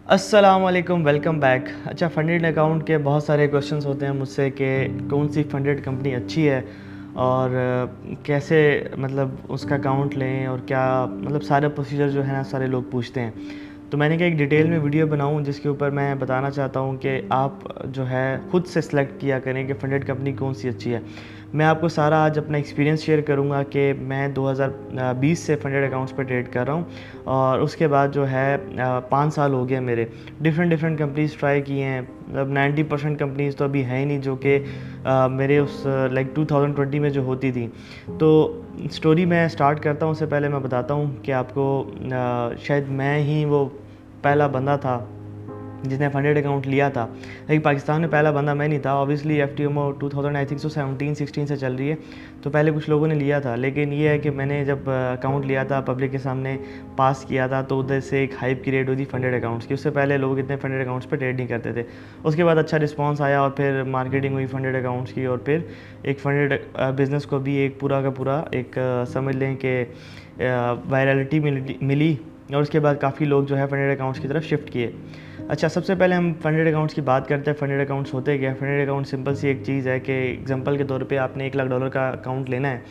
अस्सलाम वालेकुम, welcome back. अच्छा, फ़ंडेड अकाउंट के बहुत सारे क्वेश्चंस होते हैं मुझसे कि कौन सी फ़ंडेड कंपनी अच्छी है और कैसे मतलब उसका अकाउंट लें और क्या मतलब सारे प्रोसीजर जो है ना सारे लोग पूछते हैं। तो मैंने कहा एक डिटेल में वीडियो बनाऊं जिसके ऊपर मैं बताना चाहता हूं कि आप जो है ख़ुद से सिलेक्ट किया करें कि फ़ंडेड कंपनी कौन सी अच्छी है। मैं आपको सारा आज अपना एक्सपीरियंस शेयर करूंगा कि मैं 2020 से फ़ंडेड अकाउंट्स पर ट्रेड कर रहा हूं और उसके बाद जो है 5 साल हो गए मेरे। डिफरेंट कंपनीज़ ट्राई किए हैं। मतलब 90% कंपनीज़ तो अभी हैं ही नहीं जो कि मेरे उस लाइक 2020 में जो होती थी। तो स्टोरी मैं स्टार्ट करता हूँ, उससे पहले मैं बताता हूँ कि आपको शायद मैं ही वो पहला बंदा था जिसने फ़ंडेड अकाउंट लिया था। लेकिन पाकिस्तान में पहला बंदा मैं नहीं था। ऑब्वियसली एफटीएमओ 2000 आई थिंक सो 17-16 से चल रही है, तो पहले कुछ लोगों ने लिया था। लेकिन ये है कि मैंने जब अकाउंट लिया था, पब्लिक के सामने पास किया था, तो उधर से एक हाइप क्रिएट हुई थी फ़ंडेड अकाउंट्स की। उससे पहले लोग इतने फ़ंडेड अकाउंट्स पर ट्रेड नहीं करते थे। उसके बाद अच्छा रिस्पॉन्स आया और फिर मार्केटिंग हुई फ़ंडेड अकाउंट्स की और फिर एक फ़ंडेड बिज़नेस को भी एक पूरा का पूरा एक समझ लें कि वायरलिटी मिली और उसके बाद काफ़ी लोग जो है फ़ंडेड अकाउंट्स की तरफ शिफ्ट किए। अच्छा, सबसे पहले हम फ़ंडेड अकाउंट्स की बात करते हैं। फ़ंडेड अकाउंट्स होते क्या? फ़ंडेड अकाउंट सिंपल सी एक चीज़ है कि एग्जांपल के तौर पे आपने $1,00,000 का अकाउंट लेना है,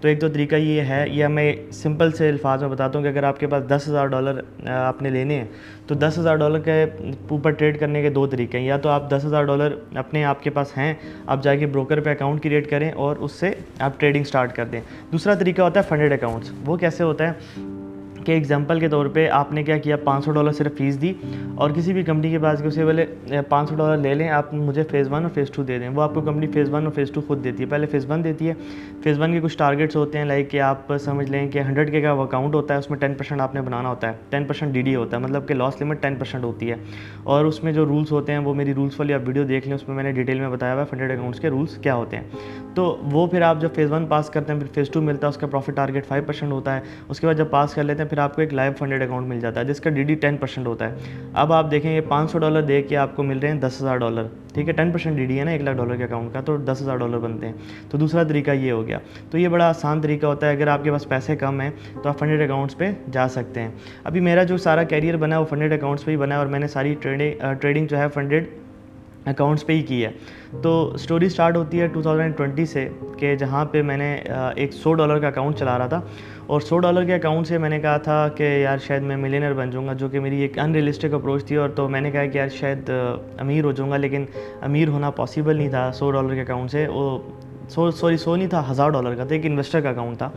तो एक तो तरीका ये है, या मैं सिंपल से अल्फाज में बताता हूँ कि अगर आपके पास $10,000 आपने लेने हैं, तो $10,000 के ऊपर ट्रेड करने के दो तरीके हैं। या तो आप $10,000 अपने आपके पास हैं, आप जाके ब्रोकर पे अकाउंट क्रिएट करें और उससे आप ट्रेडिंग स्टार्ट कर दें। दूसरा तरीका होता है फ़ंडेड अकाउंट्स। वो कैसे होता है कि एग्जांपल के तौर पे आपने क्या किया, $500 सिर्फ फ़ीस दी और किसी भी कंपनी के पास उसे बोले $500 ले लें, आप मुझे फ़ेज़ 1 और फ़ेज़ 2 दे दें। वो आपको कंपनी फ़ेज़ 1 और फ़ेज़ 2 खुद देती है। पहले फ़ेज़ 1 देती है। फ़ेज़ 1 के कुछ टारगेट्स होते हैं, लाइक कि आप समझ लें कि 100K का वो अकाउंट होता है, उसमें 10% आपने बनाना होता है। 10% डीडी होता है, मतलब कि लॉस लिमिट 10% होती है। और उसमें जो रूल्स होते हैं वो मेरी रूल्स वाली आप वीडियो देख लें, उसमें मैंने डिटेल में बताया हुआ है फ़ंडेड अकाउंट्स के रूल्स क्या होते हैं। तो वो फिर आप जब फ़ेज़ 1 पास करते हैं, फिर फ़ेज़ 2 मिलता है, उसका प्रॉफिट टारगेट 5% होता है। उसके बाद जब पास कर लेते हैं, फिर आपको एक लाइव फ़ंडेड अकाउंट मिल जाता है जिसका डीडी 10% होता है। अब आप देखें, ये $500 दे के आपको मिल रहे हैं $10,000। ठीक है, 10% डीडी है ना $1,00,000 के अकाउंट का, तो $10,000 बनते हैं। तो दूसरा तरीका ये हो गया। तो ये बड़ा आसान तरीका होता है। अगर आपके पास पैसे कम हैं तो आप फ़ंडेड अकाउंट्स पे जा सकते हैं। अभी मेरा जो सारा कैरियर बना है वो फ़ंडेड अकाउंट्स पे ही बना है और मैंने सारी ट्रेडिंग जो है फ़ंडेड अकाउंट्स पे ही की है। तो स्टोरी स्टार्ट होती है 2020 से, कि जहाँ पे मैंने एक $100 का अकाउंट चला रहा था और $100 के अकाउंट से मैंने कहा था कि यार शायद मैं मिलियनर बन जाऊँगा, जो कि मेरी एक अनरियलिस्टिक अप्रोच थी। और तो मैंने कहा कि यार शायद अमीर हो जाऊँगा, लेकिन अमीर होना पॉसिबल नहीं था $100 के अकाउंट से। वो सौ नहीं था, $1,000 का था, एक इन्वेस्टर का अकाउंट था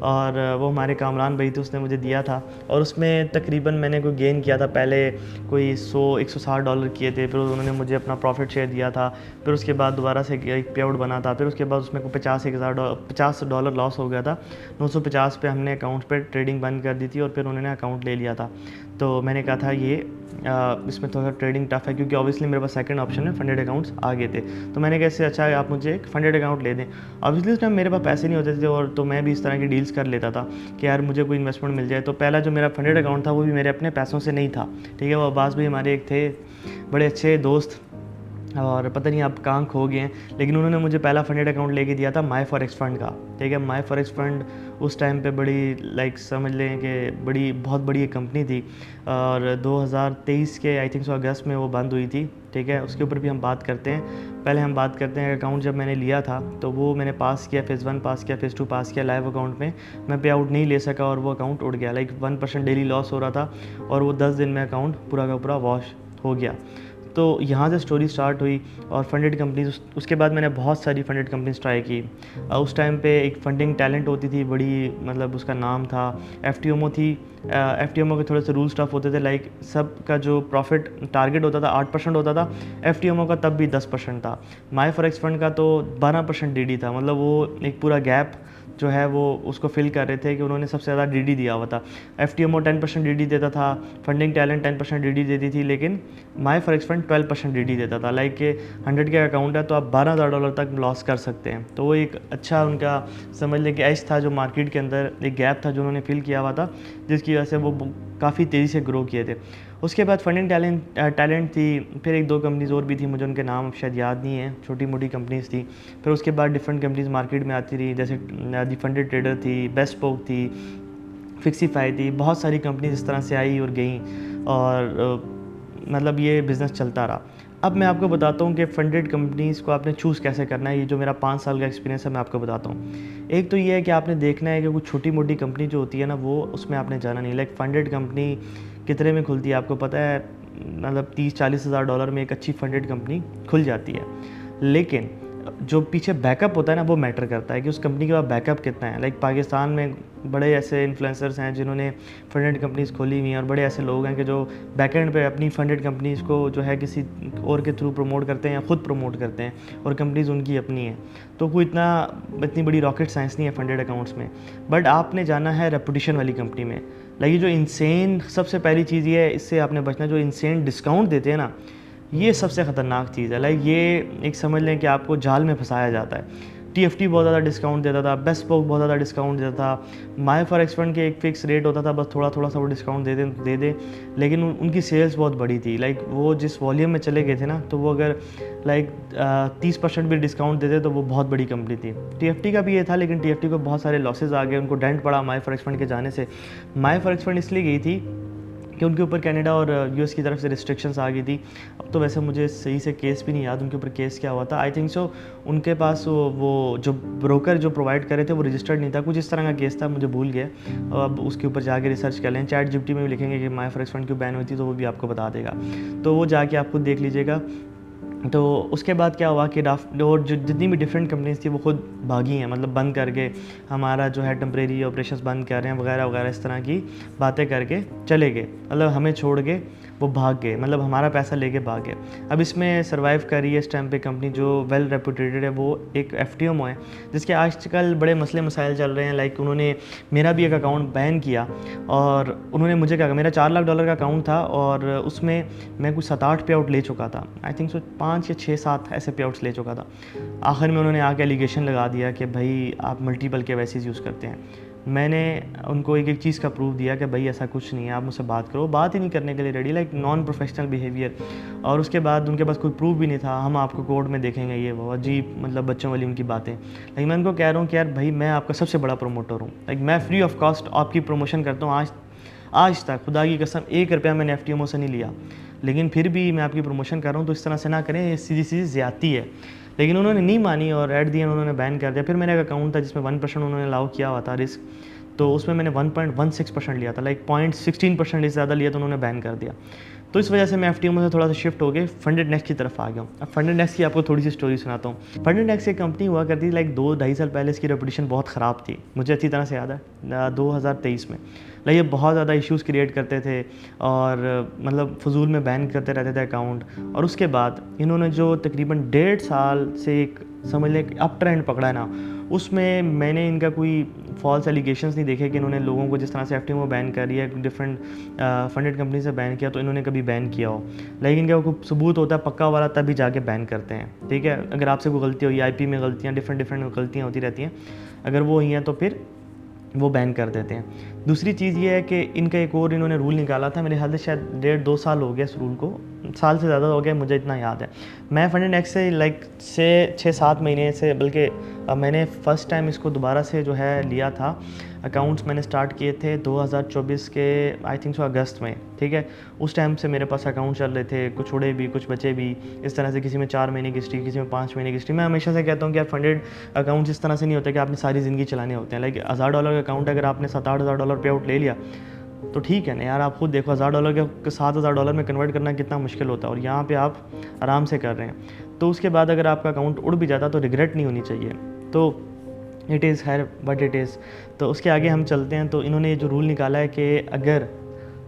और वो हमारे कामरान भाई थे, उसने मुझे दिया था और उसमें तकरीबन मैंने कोई गेन किया था। पहले कोई $100-160 किए थे, फिर उन्होंने मुझे अपना प्रॉफिट शेयर दिया था। फिर उसके बाद दोबारा से एक पे आउट बना था। फिर उसके बाद उसमें को $50 लॉस हो गया था। 950 पे हमने अकाउंट पे ट्रेडिंग बंद कर दी थी और फिर उन्होंने अकाउंट ले लिया था। तो मैंने कहा था ये इसमें थोड़ा ट्रेडिंग टफ है, क्योंकि ऑब्वियसली मेरे पास सेकंड ऑप्शन में फ़ंडेड अकाउंट्स आ गए थे। तो मैंने कहा इससे अच्छा है आप मुझे एक फ़ंडेड अकाउंट ले दें। ऑब्वियसली उस टाइम मेरे पास पैसे नहीं होते थे और तो मैं भी इस तरह की डील्स कर लेता था कि यार मुझे कोई इन्वेस्टमेंट मिल जाए। तो पहला जो मेरा फ़ंडेड अकाउंट था वो भी मेरे अपने पैसों से नहीं था। ठीक है, वो अब्बास भी हमारे एक थे बड़े अच्छे दोस्त और पता नहीं आप कहाँ खो गए हैं, लेकिन उन्होंने मुझे पहला फ़ंडेड अकाउंट लेके दिया था माई फॉरेक्स फ़ंड का। ठीक है, माई फॉरेक्स फ़ंड उस टाइम पे बड़ी लाइक समझ लें कि बहुत बड़ी एक कंपनी थी और 2023 के आई थिंक सो अगस्त में वो बंद हुई थी। ठीक है, उसके ऊपर भी हम बात करते हैं। पहले हम बात करते हैं अकाउंट जब मैंने लिया था तो वो मैंने पास किया, फ़ेज़ 1 पास किया, फ़ेज़ 2 पास किया। लाइव अकाउंट में मैं पे आउट नहीं ले सका और वो अकाउंट उड़ गया। लाइक 1% डेली लॉस हो रहा था और वो 10 दिन में अकाउंट पूरा का पूरा वॉश हो गया। तो यहाँ से स्टोरी स्टार्ट हुई और फ़ंडेड कंपनीज़, उसके बाद मैंने बहुत सारी फ़ंडेड कंपनीज़ ट्राई की। उस टाइम पे एक फ़ंडिंग टैलेंट होती थी बड़ी, मतलब उसका नाम था एफटीएमओ थी। एफटीएमओ के थोड़े से रूल्स टफ होते थे, लाइक सब का जो प्रॉफिट टारगेट होता था 8% होता था, एफटीएमओ का तब भी 10% था। माई फॉरेक्स फंड का तो 12% डीडी था। मतलब वो एक पूरा गैप जो है वो उसको फिल कर रहे थे कि उन्होंने सबसे ज़्यादा डीडी दिया हुआ था। एफटीएमओ 10% डीडी देता था, फंडिंग टैलेंट 10% डीडी देती थी, लेकिन माई फॉरेक्स फंड 12% डीडी देता था। लाइक कि 100 के अकाउंट है तो आप $12,000 तक लॉस कर सकते हैं। तो वो एक अच्छा उनका समझ लें कि एज था जो मार्केट के अंदर एक गैप था जो उन्होंने फिल किया हुआ था, जिसकी वजह से वो काफ़ी तेज़ी से ग्रो किए थे। उसके बाद फंडिंग टैलेंट थी, फिर एक दो कंपनीज़ और भी थी, मुझे उनके नाम शायद याद नहीं है, छोटी मोटी कंपनीज़ थी। फिर उसके बाद डिफरेंट कंपनीज़ मार्केट में आती रही, जैसे दी फंडेड ट्रेडर थी, बेस्पोक थी, फिक्सीफाई थी, बहुत सारी कंपनीज इस तरह से आई और गई। और मतलब ये बिज़नेस चलता रहा। अब मैं आपको बताता हूँ कि फंडेड कंपनीज़ को आपने चूज़ कैसे करना है। ये जो मेरा 5 साल का एक्सपीरियंस है मैं आपको बताता हूँ। एक तो ये है कि आपने देखना है कि कुछ छोटी-मोटी कंपनी जो होती है ना, वो उसमें आपने जाना नहीं। लाइक फंडेड कंपनी कितने में खुलती है आपको पता है? मतलब 30-40 हज़ार डॉलर में एक अच्छी फंडेड कंपनी खुल जाती है। लेकिन जो पीछे बैकअप होता है ना, वो मैटर करता है कि उस कंपनी के पास बैकअप कितना है। लाइक पाकिस्तान में बड़े ऐसे इन्फ्लुएंसर्स हैं जिन्होंने फंडेड कंपनीज़ खोली हुई हैं, और बड़े ऐसे लोग हैं कि जो बैकएंड पे अपनी फंडेड कंपनीज़ को जो है किसी और के थ्रू प्रमोट करते हैं या खुद प्रमोट करते हैं, और कंपनीज़ उनकी अपनी है। तो कोई इतनी बड़ी रॉकेट साइंस नहीं है फंडेड अकाउंट्स में। बट आपने जाना है रेपुटेशन वाली कंपनी में। लाइक ये जो इंसेन, सबसे पहली चीज़ ये है, इससे आपने बचना, जो इंसेन डिस्काउंट देते हैं ना, ये सबसे ख़तरनाक चीज़ है। लाइक ये एक समझ लें कि आपको जाल में फंसाया जाता है। टीएफटी बहुत ज़्यादा डिस्काउंट देता था, बेस्ट स्पोक बहुत ज़्यादा डिस्काउंट देता था, माई फॉरेक्स फंड के एक फ़िक्स रेट होता था, बस थोड़ा थोड़ा सा वो डिस्काउंट दे दे। लेकिन उनकी सेल्स बहुत बड़ी थी। लाइक वो जिस वॉल्यूम में चले गए थे ना, तो वो अगर लाइक 30% भी डिस्काउंट देते तो वो बहुत बड़ी कंपनी थी। टीएफटी का भी ये था, लेकिन टीएफटी को बहुत सारे लॉसेज आ गए, उनको डेंट पड़ा माई फॉरेक्स फंड के जाने से। माई फॉरेक्स फंड इसलिए गई थी कि उनके ऊपर कनाडा और यूएस की तरफ से रिस्ट्रिक्शंस आ गई थी। अब तो वैसे मुझे सही से केस भी नहीं याद उनके ऊपर केस क्या हुआ था। आई थिंक सो उनके पास वो जो ब्रोकर जो प्रोवाइड करे थे वो रजिस्टर्ड नहीं था, कुछ इस तरह का केस था, मुझे भूल गया। अब उसके ऊपर जाके रिसर्च कर लें, चैट जीपीटी में भी लिखेंगे कि माई फॉरेक्स फंड क्यों बैन हुई थी, तो वो भी आपको बता देगा। तो वो जाके आप खुद देख लीजिएगा। तो उसके बाद क्या हुआ कि और जो जितनी भी डिफरेंट कंपनीज थी वो खुद भागी हैं, मतलब बंद करके हमारा जो है टेम्परेरी ऑपरेशंस बंद कर रहे हैं वगैरह वगैरह, इस तरह की बातें करके चले गए। मतलब हमें छोड़ के वो भाग गए, मतलब हमारा पैसा लेके भाग गए। अब इसमें सर्वाइव कर रही है इस टाइम पे कंपनी जो वेल रेपुटेटेड है, वो एक एफटीएमओ है, जिसके आजकल बड़े मसले मसाइल चल रहे हैं। लाइक उन्होंने मेरा भी एक अकाउंट बैन किया, और उन्होंने मुझे क्या कहा, मेरा $4 लाख का अकाउंट था और उसमें मैं कुछ 7-8 पे आउट ले चुका था। आई थिंक सो 5 या 6-7 ऐसे पे आउट्स ले चुका था। आखिर में उन्होंने आके एलिगेशन लगा दिया कि भाई आप मल्टीपल केवाईसीज़ यूज़ करते हैं। मैंने उनको एक एक चीज़ का प्रूफ दिया कि भाई ऐसा कुछ नहीं है, आप मुझसे बात करो। बात ही नहीं करने के लिए ready, like non professional behaviour. और उसके बाद उनके पास कोई प्रूफ भी नहीं था, हम आपको कोर्ट में देखेंगे, ये वो अजीब, मतलब बच्चों वाली उनकी बातें। लेकिन मैं उनको कह रहा हूँ कि यार भाई, मैं आपका सबसे बड़ा प्रमोटर हूँ, लाइक मैं फ्री ऑफ कॉस्ट आपकी प्रमोशन करता हूँ। आज तक खुदा की कसम 1 रुपया मैंने एफटीएमओ से नहीं लिया, लेकिन फिर भी मैं आपकी प्रमोशन कर रहा हूँ, तो इस तरह से ना करें, ये सीधी सीधी ज़्यादती है। लेकिन उन्होंने नहीं मानी और एट दी एंड उन्होंने बैन कर दिया। फिर मेरा एक अकाउंट था जिसमें 1% उन्होंने अलाउ किया हुआ था रिस्क, तो उसमें मैंने 1.16% लिया था, लाइक 0.16% ज़्यादा लिया, तो उन्होंने बैन कर दिया। तो इस वजह से मैं एफटीएमओ से थोड़ा सा शिफ्ट हो गए, फंडेड नेक्स्ट की तरफ आ गया हूँ। अब फंडेड नेक्स्ट की आपको थोड़ी सी स्टोरी सुनाता हूँ। फंडेड नेक्स्ट एक कंपनी हुआ करती थी, लाइक 2-2.5 साल पहले इसकी रेपुटेशन बहुत ख़राब थी, मुझे अच्छी तरह से याद है, 2023 में। लाइक ये बहुत ज़्यादा इश्यूज़ क्रिएट करते थे, और मतलब फजूल में बैन करते रहते थे अकाउंट। और उसके बाद इन्होंने जो तकरीबन 1.5 साल से एक समझ लें अप ट्रेंड पकड़ा है ना, उसमें मैंने इनका कोई फॉल्स एलिगेशंस नहीं देखे कि इन्होंने लोगों को जिस तरह से एफटीएमओ बैन कर दिया, डिफरेंट फंडेड कंपनी से बैन किया, तो इन्होंने कभी बैन किया हो। लेकिन इनका कोई सबूत होता है पक्का वाला, तभी जाके बैन करते हैं, ठीक है। अगर आपसे कोई गलती हुई, आईपी में गलतियाँ, डिफरेंट गलतियाँ होती रहती हैं, अगर वो हुई हैं तो फिर वो बैन कर देते हैं। दूसरी चीज़ ये है कि इनका एक और इन्होंने रूल निकाला था, मेरे ख्याल से शायद 1.5-2 साल हो गया इस रूल को, साल से ज़्यादा हो गया, मुझे इतना याद है। मैं फंडेड नेक्स्ट से लाइक 6-7 महीने से, बल्कि मैंने फ़र्स्ट टाइम इसको दोबारा से जो है लिया था। अकाउंट्स मैंने स्टार्ट किए थे 2024 के आई थिंक सो अगस्त में, ठीक है। उस टाइम से मेरे पास अकाउंट चल रहे थे, कुछ उड़े भी कुछ बचे भी, इस तरह से। किसी में 4 महीने की हिस्ट्री, किसी में 5 महीने की हिस्ट्री। मैं हमेशा से कहता हूँ कि यार फंडेड अकाउंट्स इस तरह से नहीं होते कि आपने सारी ज़िंदगी चलाने होते हैं। लाइक $1000 का अकाउंट, अगर आपने $7-8 पे आउट ले लिया तो ठीक है ना यार, आप खुद देखो $1000 के $7000 में कन्वर्ट करना कितना मुश्किल होता है, और यहाँ पे आप आराम से कर रहे हैं। तो उसके बाद अगर आपका अकाउंट उड़ भी जाता तो रिग्रेट नहीं होनी चाहिए। तो इट इज़ खैर बट इट इज़। तो उसके आगे हम चलते हैं। तो इन्होंने ये जो रूल निकाला है कि अगर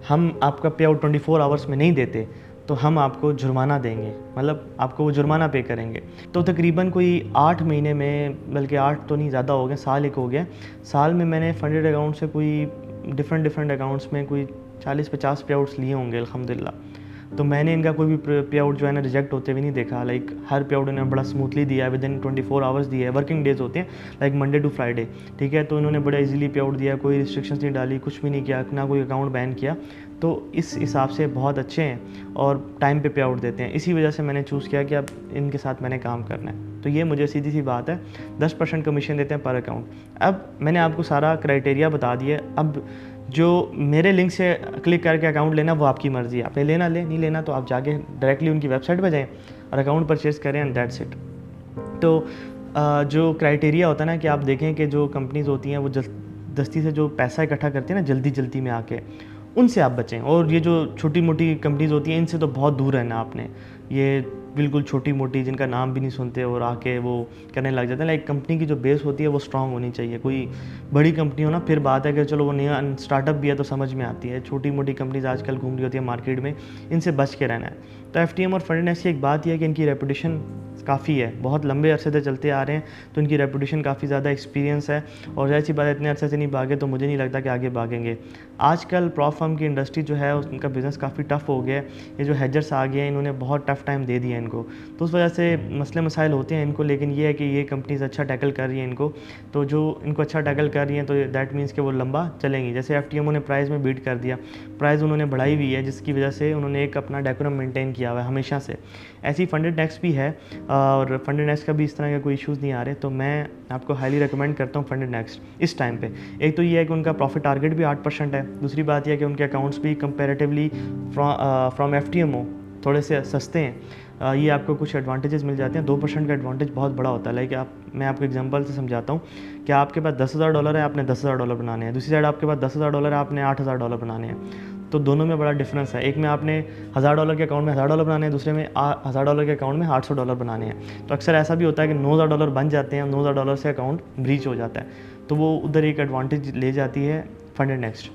हम आपका पे आउट 24 आवर्स में नहीं देते तो हम आपको जुर्माना देंगे, मतलब आपको वो जुर्माना पे करेंगे। तो तकरीबन कोई 8 महीने में, बल्कि 8 तो नहीं, ज़्यादा हो गया, साल एक हो गया, साल में मैंने फंडेड अकाउंट से कोई डिफरेंट अकाउंट्स में कोई 40-50 पे आउट्स लिए होंगे अल्हम्दुलिल्लाह। तो मैंने इनका कोई भी पे आउट जो है ना रिजेक्ट होते हुए नहीं देखा। लाइक हर पे आउट इन्होंने बड़ा स्मूथली दिया है, विद इन 24 आवर्स दिया है। वर्किंग डेज़ होते हैं, लाइक मंडे टू फ्राइडे, ठीक है। तो इन्होंने बड़ा इजीली पे आउट दिया, कोई रिस्ट्रिक्शंस नहीं डाली, कुछ भी नहीं किया, ना कोई अकाउंट बैन किया। तो इस हिसाब से बहुत अच्छे हैं और टाइम पे आउट देते हैं। इसी वजह से मैंने चूज़ किया कि अब इनके साथ मैंने काम करना है। तो ये मुझे सीधी सी बात है, 10% कमीशन देते हैं पर अकाउंट। अब मैंने आपको सारा क्राइटेरिया बता दिया। अब जो मेरे लिंक से क्लिक करके अकाउंट लेना वो आपकी मर्ज़ी है, आपने लेना ले, नहीं लेना तो आप जाके डायरेक्टली उनकी वेबसाइट पे जाएँ और अकाउंट परचेज़ करें एंड दैट्स इट। तो जो क्राइटेरिया होता है ना कि आप देखें कि जो कंपनीज़ होती हैं वो दस्ती से जो पैसा इकट्ठा करती है ना जल्दी में आके, उनसे आप बचें। और ये जो छोटी-मोटी कंपनीज़ होती हैं इनसे तो बहुत दूर रहना आपने। ये बिल्कुल छोटी-मोटी जिनका नाम भी नहीं सुनते और आके वो करने लग जाते हैं। लाइक कंपनी की जो बेस होती है वो स्ट्रॉन्ग होनी चाहिए। कोई बड़ी कंपनी हो ना फिर बात है कि चलो वो नया स्टार्टअप भी है तो समझ में आती है। छोटी-मोटी कंपनीज़ आजकल घूम रही होती है मार्केट में, इनसे बच के रहना है। तो एफटीएम और फंडनेक्स की एक बात ये है कि इनकी रेपुटेशन काफ़ी है, बहुत लंबे अरसे से चलते आ रहे हैं, तो इनकी रेपुटेशन काफ़ी ज़्यादा एक्सपीरियंस है और ज़ाहिर-सी बात है इतने अरसे से नहीं भागे तो मुझे नहीं लगता कि आगे भागेंगे। आजकल प्रॉप फर्म की इंडस्ट्री जो है उनका बिज़नेस काफ़ी टफ़ हो गया है। ये जो हेजर्स आ गए हैं इन्होंने बहुत टफ़ टाइम दे दिया है इनको, तो उस वजह से मसले मसाइल होते हैं इनको, लेकिन ये है कि ये कंपनीज़ अच्छा टैकल कर रही हैं इनको, तो जो इनको अच्छा टैकल कर रही हैं तो दैट मीन्स कि वो लंबा चलेंगी। जैसे एफटीएमओ ने प्राइस में बीट कर दिया, प्राइस उन्होंने बढ़ाई हुई है जिसकी वजह से उन्होंने एक अपना डेकोरम मेंटेन किया हुआ है हमेशा से। ऐसी फंडेड नेक्स्ट भी है और फंडेड नेक्स्ट का भी इस तरह का कोई इश्यूज़ नहीं आ रहे, तो मैं आपको हाईली रिकमेंड करता हूँ फंडेड नेक्स्ट इस टाइम पे। एक तो ये है कि उनका प्रॉफिट टारगेट भी 8% है, दूसरी बात यह है कि उनके अकाउंट्स भी कंपैरेटिवली फ्रॉम एफटीएमओ थोड़े से सस्ते हैं। ये आपको कुछ एडवांटेजेस मिल जाते हैं। 2% का एडवांटेज बहुत बड़ा होता है। लाइक मैं आपको एग्जांपल से समझाता हूँ कि आपके पास $10,000 है, आपने $10,000 बनाने हैं, दूसरी साइड आपके पास $10,000 है, आपने $8,000 बनाने हैं, तो दोनों में बड़ा डिफरेंस है। एक में आपने $1,000 के अकाउंट में $1,000 बनाने हैं, दूसरे में $1,000 के अकाउंट में $800 बनाने हैं। तो अक्सर ऐसा भी होता है कि $9,000 बन जाते हैं, $9,000 से अकाउंट ब्रीच हो जाता है, तो वो उधर एक एडवांटेज ले जाती है फंडेड नेक्स्ट।